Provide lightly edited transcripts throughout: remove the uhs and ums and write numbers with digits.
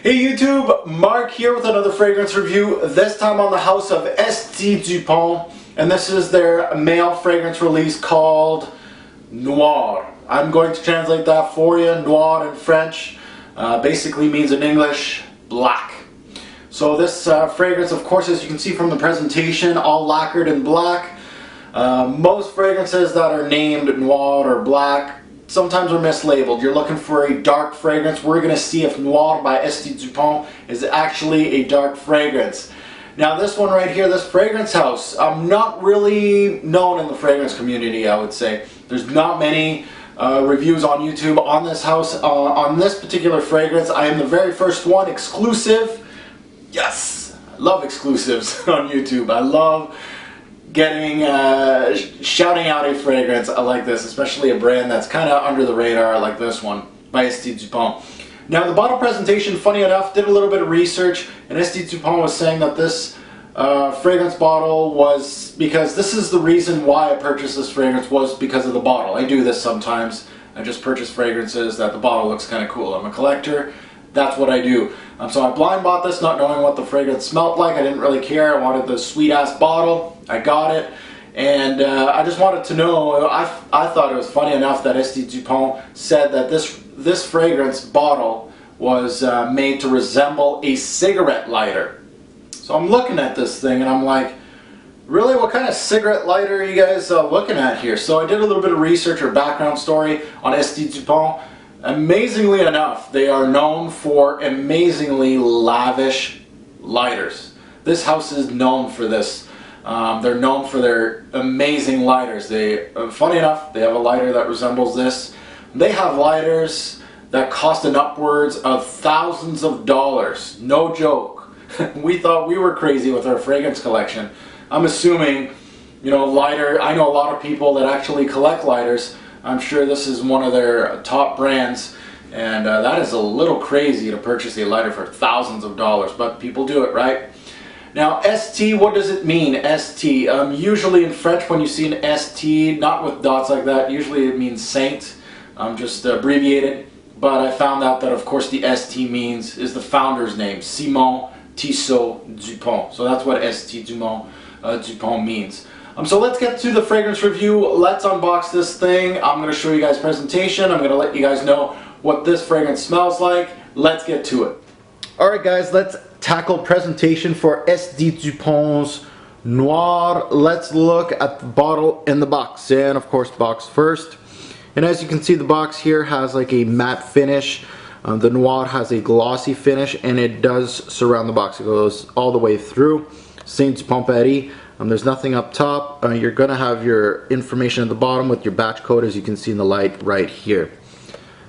Hey YouTube, Mark here with another fragrance review, this time on the house of St. Dupont, and this is their male fragrance release called Noir. I'm going to translate that for you. Noir in French basically means in English, black. So this fragrance, of course, as you can see from the presentation, all lacquered in black. Most fragrances that are named Noir or black sometimes are mislabeled. You're looking for a dark fragrance. We're going to see if Noir by St. Dupont is actually a dark fragrance. Now this one right here, this fragrance house, not really known in the fragrance community, I would say. There's not many reviews on YouTube on this house, on this particular fragrance. I am the very first one, exclusive. Yes, I love exclusives on YouTube. I love getting shouting out a fragrance like this, especially a brand that's kind of under the radar like this one by St. Dupont. Now the bottle presentation, funny enough, did a little bit of research, and St. Dupont was saying that this fragrance bottle was, because this is the reason why I purchased this fragrance, was because of the bottle. I do this sometimes. I just purchase fragrances that the bottle looks kind of cool. I'm a collector. That's what I do. So I blind bought this not knowing what the fragrance smelled like. I didn't really care. I wanted the sweet ass bottle. I got it. And I just wanted to know, I thought it was funny enough that St. Dupont said that this fragrance bottle was made to resemble a cigarette lighter. So I'm looking at this thing and I'm like, really, what kind of cigarette lighter are you guys looking at here? So I did a little bit of research or background story on St. Dupont. Amazingly enough, they are known for amazingly lavish lighters. This house is known for this. They're known for their amazing lighters. Funny enough, they have a lighter that resembles this. They have lighters that cost an upwards of thousands of dollars. No joke. We thought we were crazy with our fragrance collection. I'm assuming, you know, lighter. I know a lot of people that actually collect lighters. I'm sure this is one of their top brands, and that is a little crazy to purchase a lighter for thousands of dollars, but people do it, right? Now, ST, what does it mean, ST? Usually in French, when you see an ST, not with dots like that, usually it means saint, just abbreviated, but I found out that, of course, the ST means is the founder's name, Simon Tissot Dupont. So that's what St. Dupont means. So let's get to the fragrance review. Let's unbox this thing. I'm going to show you guys presentation. I'm going to let you guys know what this fragrance smells like. Let's get to it. Alright guys, let's tackle presentation for St. Dupont's Noir. Let's look at the bottle and the box. And of course, box first. And as you can see, the box here has like a matte finish. The Noir has a glossy finish, and it does surround the box. It goes all the way through. St. Dupont Paris. There's nothing up top. You're going to have your information at the bottom with your batch code, as you can see in the light right here.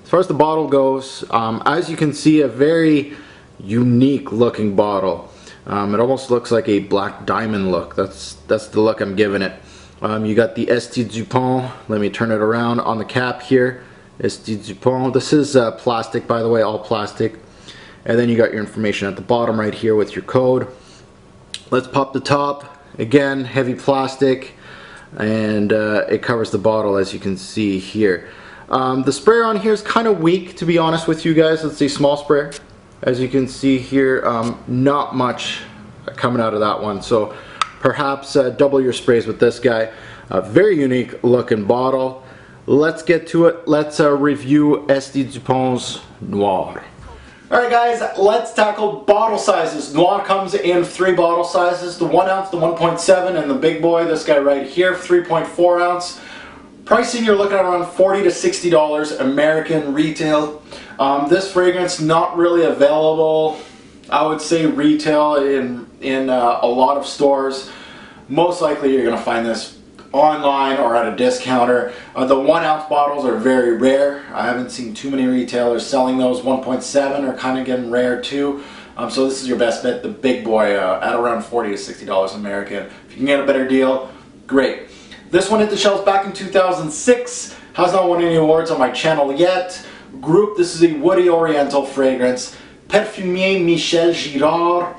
As far as the bottle goes, as you can see, a very unique looking bottle. It almost looks like a black diamond look. That's the look I'm giving it. You got the St. Dupont. Let me turn it around on the cap here. St. Dupont. This is plastic, by the way, all plastic. And then you got your information at the bottom right here with your code. Let's pop the top. Again, heavy plastic, and it covers the bottle, as you can see here. The sprayer on here is kind of weak, to be honest with you guys. Let's see, small sprayer. As you can see here, not much coming out of that one. So perhaps double your sprays with this guy. A very unique looking bottle. Let's get to it. Let's review St. Dupont's Noir. Alright guys, let's tackle bottle sizes. Noir comes in 3 bottle sizes, the 1 ounce, the 1.7, and the big boy, this guy right here, 3.4 ounce. Pricing, you're looking at around $40 to $60 American retail. This fragrance not really available, I would say, retail in a lot of stores. Most likely you're going to find this online or at a discounter. The 1 ounce bottles are very rare. I haven't seen too many retailers selling those. 1.7 are kind of getting rare too. So this is your best bet, the big boy, at around $40 to $60 American. If you can get a better deal, great. This one hit the shelves back in 2006. Has not won any awards on my channel yet. Group, this is a woody oriental fragrance. Parfumier Michel Girard.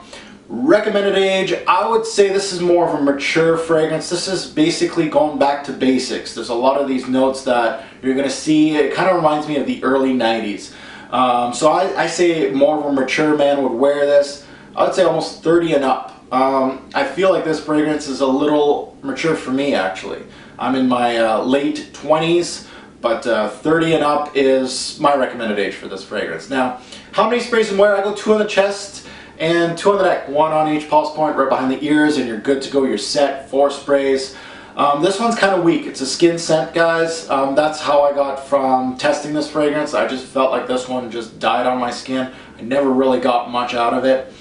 Recommended age, I would say this is more of a mature fragrance. This is basically going back to basics. There's a lot of these notes that you're going to see. It kind of reminds me of the early 90s. So I say more of a mature man would wear this. I would say almost 30 and up. I feel like this fragrance is a little mature for me, actually. I'm in my late 20s, but 30 and up is my recommended age for this fragrance. Now, how many sprays and wear? I go 2 on the chest and 2 on the neck. 1 on each pulse point right behind the ears, and you're good to go. You're set. 4 sprays. This one's kind of weak. It's a skin scent, guys. That's how I got from testing this fragrance. I just felt like this one just died on my skin. I never really got much out of it.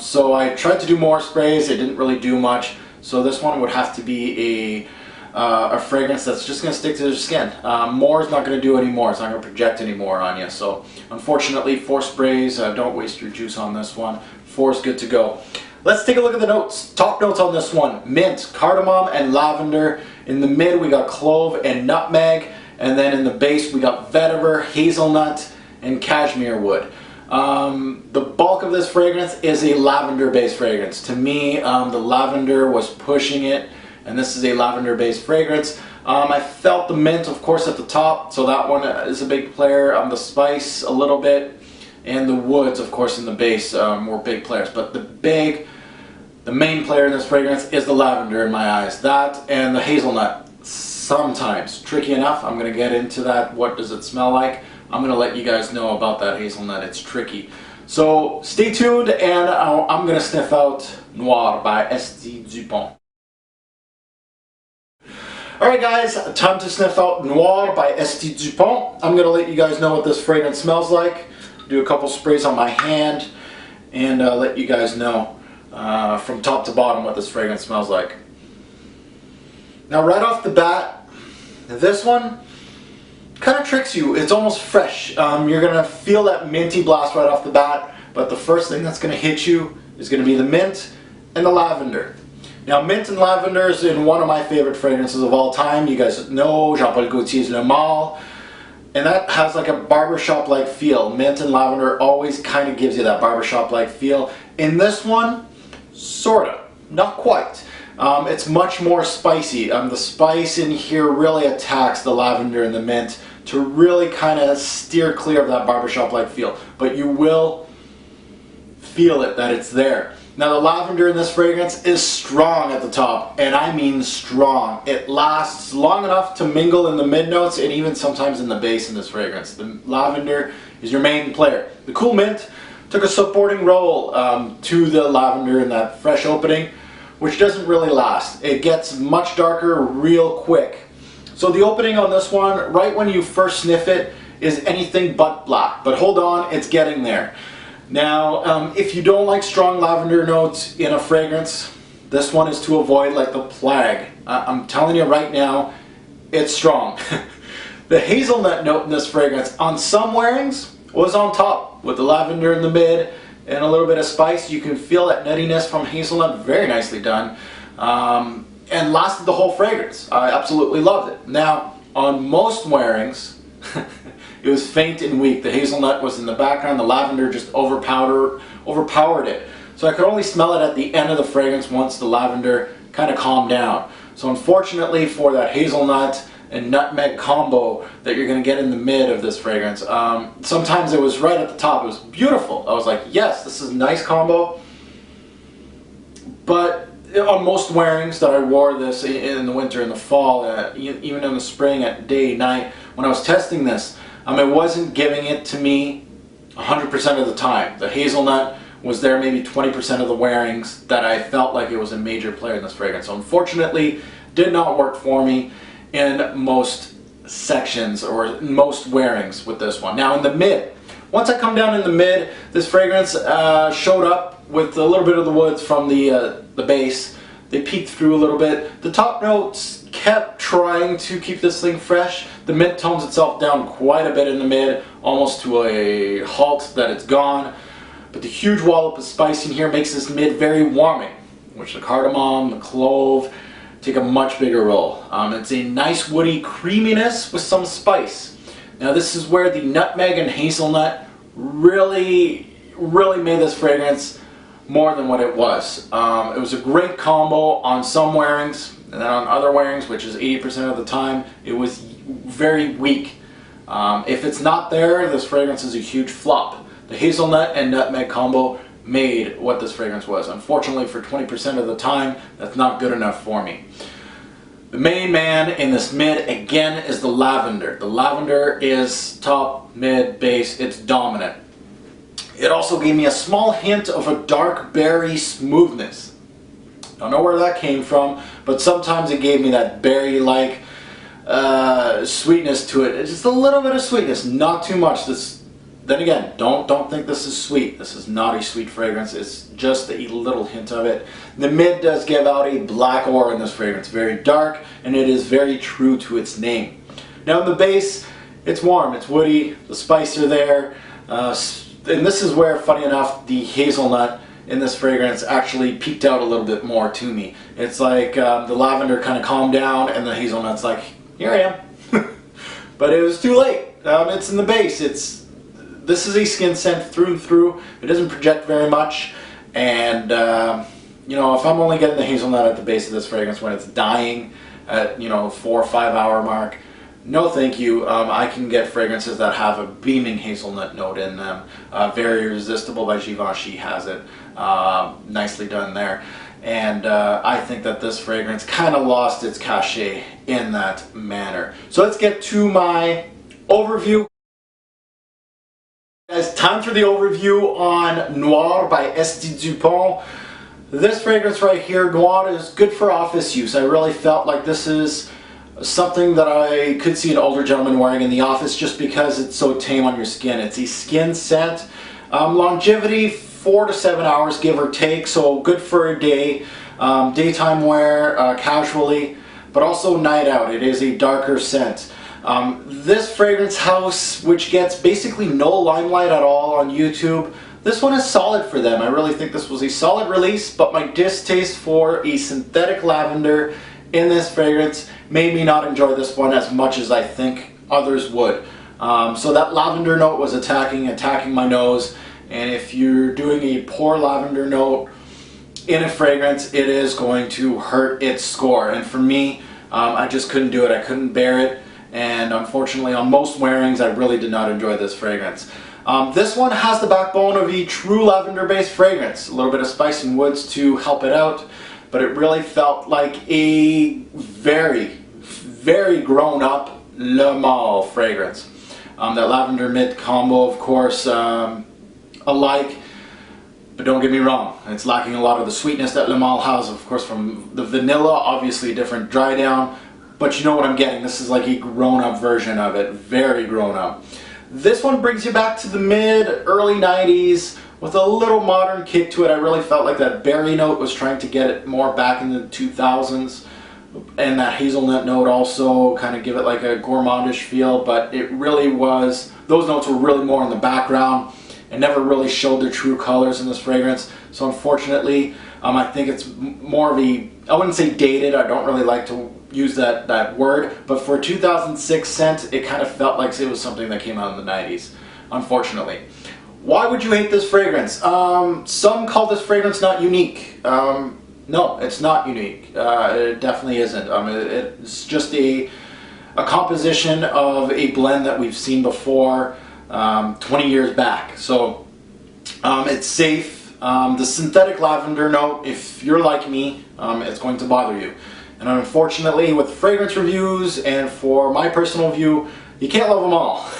So I tried to do more sprays. It didn't really do much. So this one would have to be a fragrance that's just going to stick to the skin. More is not going to do anymore. It's not going to project anymore on you. So unfortunately, 4 sprays. Don't waste your juice on this one. 4 is good to go. Let's take a look at the notes. Top notes on this one: mint, cardamom, and lavender. In the mid, we got clove and nutmeg. And then in the base, we got vetiver, hazelnut, and cashmere wood. The bulk of this fragrance is a lavender-based fragrance. To me, the lavender was pushing it, and this is a lavender-based fragrance. I felt the mint, of course, at the top, so that one is a big player. The spice a little bit, and the woods, of course, in the base were big players. But the main player in this fragrance is the lavender in my eyes. That and the hazelnut, sometimes. Tricky enough. I'm going to get into that. What does it smell like? I'm going to let you guys know about that hazelnut. It's tricky. So stay tuned, and I'm going to sniff out Noir by St. Dupont. Alright guys, time to sniff out Noir by St. Dupont. I'm going to let you guys know what this fragrance smells like. Do a couple sprays on my hand and let you guys know from top to bottom what this fragrance smells like. Now right off the bat, this one kind of tricks you. It's almost fresh. You're going to feel that minty blast right off the bat, but the first thing that's going to hit you is going to be the mint and the lavender. Now, mint and lavender is in one of my favorite fragrances of all time. You guys know Jean-Paul Gaultier's Le Male, and that has like a barbershop-like feel. Mint and lavender always kind of gives you that barbershop-like feel. In this one, sorta, not quite. It's much more spicy. The spice in here really attacks the lavender and the mint to really kind of steer clear of that barbershop-like feel. But you will feel it, that it's there. Now the lavender in this fragrance is strong at the top, and I mean strong. It lasts long enough to mingle in the mid notes and even sometimes in the base in this fragrance. The lavender is your main player. The cool mint took a supporting role to the lavender in that fresh opening, which doesn't really last. It gets much darker real quick. So the opening on this one, right when you first sniff it, is anything but black. But hold on, it's getting there. Now, if you don't like strong lavender notes in a fragrance, this one is to avoid like the plague. I'm telling you right now, it's strong. The hazelnut note in this fragrance on some wearings was on top with the lavender in the mid and a little bit of spice. You can feel that nuttiness from hazelnut, very nicely done, and lasted the whole fragrance. I absolutely loved it. Now, on most wearings, it was faint and weak. The hazelnut was in the background, the lavender just overpowered it. So I could only smell it at the end of the fragrance once the lavender kind of calmed down. So unfortunately for that hazelnut and nutmeg combo that you're going to get in the mid of this fragrance, sometimes it was right at the top. It was beautiful. I was like, yes, this is a nice combo. But on most wearings that I wore this in the winter and the fall, even in the spring at day, night, when I was testing this, it wasn't giving it to me 100% of the time. The hazelnut was there maybe 20% of the wearings that I felt like it was a major player in this fragrance. So unfortunately, did not work for me in most sections or most wearings with this one. Now in the mid, once I come down in the mid, this fragrance showed up with a little bit of the woods from the base. They peeked through a little bit. The top notes kept trying to keep this thing fresh. The mint tones itself down quite a bit in the mid, almost to a halt that it's gone. But the huge wallop of spice in here makes this mid very warming, which the cardamom, the clove, take a much bigger role. It's a nice woody creaminess with some spice. Now this is where the nutmeg and hazelnut really made this fragrance more than what it was. It was a great combo on some wearings, and then on other wearings, which is 80% of the time, it was very weak. If it's not there, this fragrance is a huge flop. The hazelnut and nutmeg combo made what this fragrance was. Unfortunately, for 20% of the time, that's not good enough for me. The main man in this mid, again, is the lavender. The lavender is top, mid, base, it's dominant. It also gave me a small hint of a dark berry smoothness. Don't know where that came from, but sometimes it gave me that berry-like sweetness to it. It's just a little bit of sweetness, not too much. Then again, don't think this is sweet. This is not a sweet fragrance. It's just a little hint of it. The mid does give out a black aura in this fragrance. Very dark, and it is very true to its name. Now in the base, it's warm, it's woody, the spice are there. And this is where, funny enough, the hazelnut in this fragrance actually peaked out a little bit more to me. It's like the lavender kind of calmed down, and the hazelnut's like, here I am. But it was too late. It's in the base. This is a skin scent through and through. It doesn't project very much, and you know, if I'm only getting the hazelnut at the base of this fragrance when it's dying at, you know, 4 or 5 hour mark, no thank you. I can get fragrances that have a beaming hazelnut note in them. Very Irresistible by Givenchy has it. Nicely done there. And I think that this fragrance kind of lost its cachet in that manner. So let's get to my overview. Guys, time for the overview on Noir by Dupont. This fragrance right here, Noir, is good for office use. I really felt like this is something that I could see an older gentleman wearing in the office just because it's so tame on your skin. It's a skin scent. Longevity, 4 to 7 hours, give or take, so good for a day. Daytime wear, casually, but also night out. It is a darker scent. This fragrance house, which gets basically no limelight at all on YouTube, this one is solid for them. I really think this was a solid release, but my distaste for a synthetic lavender in this fragrance made me not enjoy this one as much as I think others would. So that lavender note was attacking my nose, and if you're doing a poor lavender note in a fragrance, it is going to hurt its score. And for me, I just couldn't do it. I couldn't bear it. And unfortunately, on most wearings, I really did not enjoy this fragrance. This one has the backbone of a true lavender-based fragrance. A little bit of spice and woods to help it out, but it really felt like a very, very grown-up Le Male fragrance. That lavender mid combo, of course, alike, but don't get me wrong, it's lacking a lot of the sweetness that Le Male has, of course, from the vanilla, obviously a different dry down. But you know what I'm getting. This is like a grown-up version of it. Very grown-up. This one brings you back to the early 90s with a little modern kick to it. I really felt like that berry note was trying to get it more back in the 2000s. And that hazelnut note also kind of give it like a gourmandish feel. But it really was, those notes were really more in the background and never really showed their true colors in this fragrance. So unfortunately, I think it's more of a, I wouldn't say dated. I don't really like to use that word, but for a 2006 scent, it kind of felt like it was something that came out in the 90s, unfortunately. Why would you hate this fragrance? Some call this fragrance not unique. No, it's not unique. It definitely isn't. It's just a composition of a blend that we've seen before 20 years back. So it's safe. The synthetic lavender note, if you're like me, it's going to bother you. And unfortunately, with fragrance reviews and for my personal view, you can't love them all.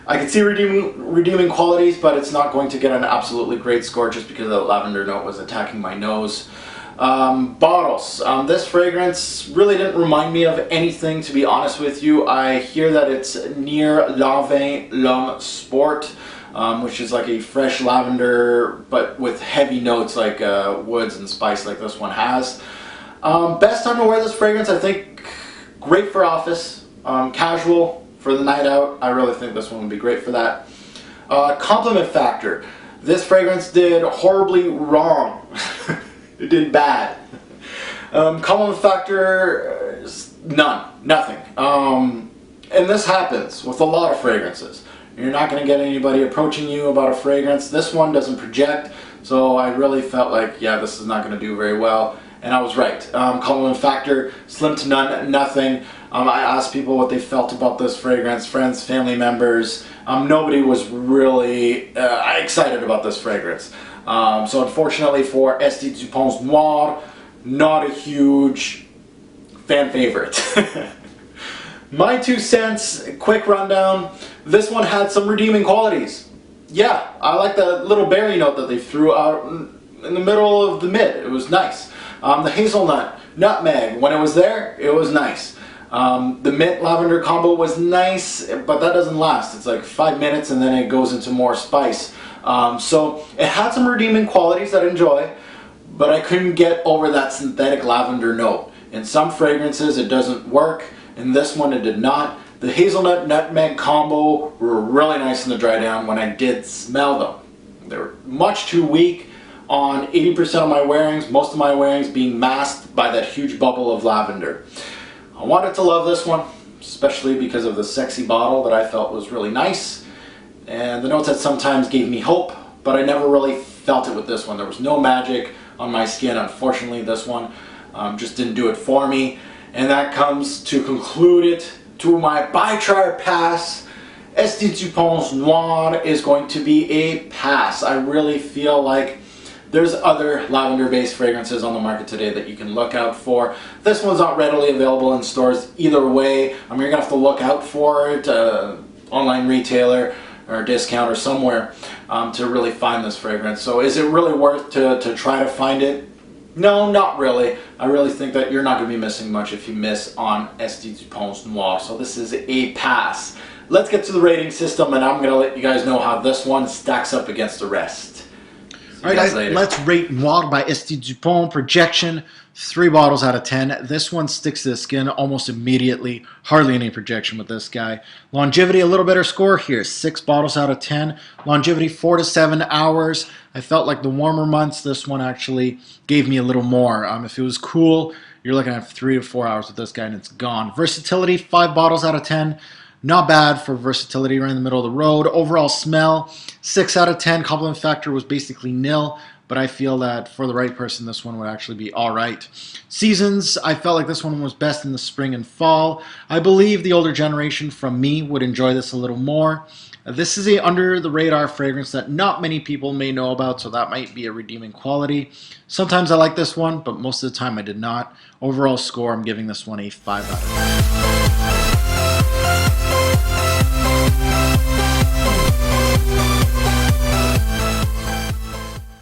I can see redeeming qualities, but it's not going to get an absolutely great score just because the lavender note was attacking my nose. Bottles. This fragrance really didn't remind me of anything, to be honest with you. I hear that it's near La Vin L'Homme Sport, which is like a fresh lavender, but with heavy notes like woods and spice like this one has. Best time to wear this fragrance, I think, great for office, casual for the night out. I really think this one would be great for that. Compliment factor. This fragrance did horribly wrong. It did bad. Compliment factor, nothing. And this happens with a lot of fragrances. You're not going to get anybody approaching you about a fragrance. This one doesn't project, so I really felt like, yeah, this is not going to do very well. And I was right. Compliment factor, slim to none, nothing. I asked people what they felt about this fragrance, friends, family members. Nobody was really excited about this fragrance. So unfortunately for St. Dupont's Noir, not a huge fan favorite. My 2 cents, quick rundown. This one had some redeeming qualities. Yeah, I like the little berry note that they threw out in the middle of the mid. It was nice. The hazelnut, nutmeg, when it was there, it was nice. The mint lavender combo was nice, but that doesn't last. It's like 5 minutes and then it goes into more spice. So it had some redeeming qualities that I enjoy, but I couldn't get over that synthetic lavender note. In some fragrances it doesn't work. In this one it did not. The hazelnut nutmeg combo were really nice in the dry down when I did smell them. They were much too weak on 80% of my wearings, most of my wearings being masked by that huge bubble of lavender. I wanted to love this one, especially because of the sexy bottle that I felt was really nice. And the notes that sometimes gave me hope, but I never really felt it with this one. There was no magic on my skin. Unfortunately, this one just didn't do it for me. And that comes to conclude it to my by-trial pass. St. Dupont's Noir is going to be a pass. I really feel like there's other lavender-based fragrances on the market today that you can look out for. This one's not readily available in stores either way. You're gonna have to look out for it, online retailer or discount or somewhere to really find this fragrance. So is it really worth to try to find it? No, not really. I really think that you're not going to be missing much if you miss on St. Dupont's Noir. So this is a pass. Let's get to the rating system, and I'm going to let you guys know how this one stacks up against the rest. Alright guys, let's rate Noir by St. Dupont. Projection, 3 bottles out of 10. This one sticks to the skin almost immediately. Hardly any projection with this guy. Longevity, a little better score here. 6 bottles out of 10. Longevity, 4 to 7 hours. I felt like the warmer months, this one actually gave me a little more. If it was cool, you're looking at 3 to 4 hours with this guy and it's gone. Versatility, 5 bottles out of 10. Not bad for versatility, right in the middle of the road. Overall smell, 6 out of 10. Compliment factor was basically nil, but I feel that for the right person, this one would actually be all right. Seasons, I felt like this one was best in the spring and fall. I believe the older generation from me would enjoy this a little more. This is a under-the-radar fragrance that not many people may know about, so that might be a redeeming quality. Sometimes I like this one, but most of the time I did not. Overall score, I'm giving this one a 5 out of 10.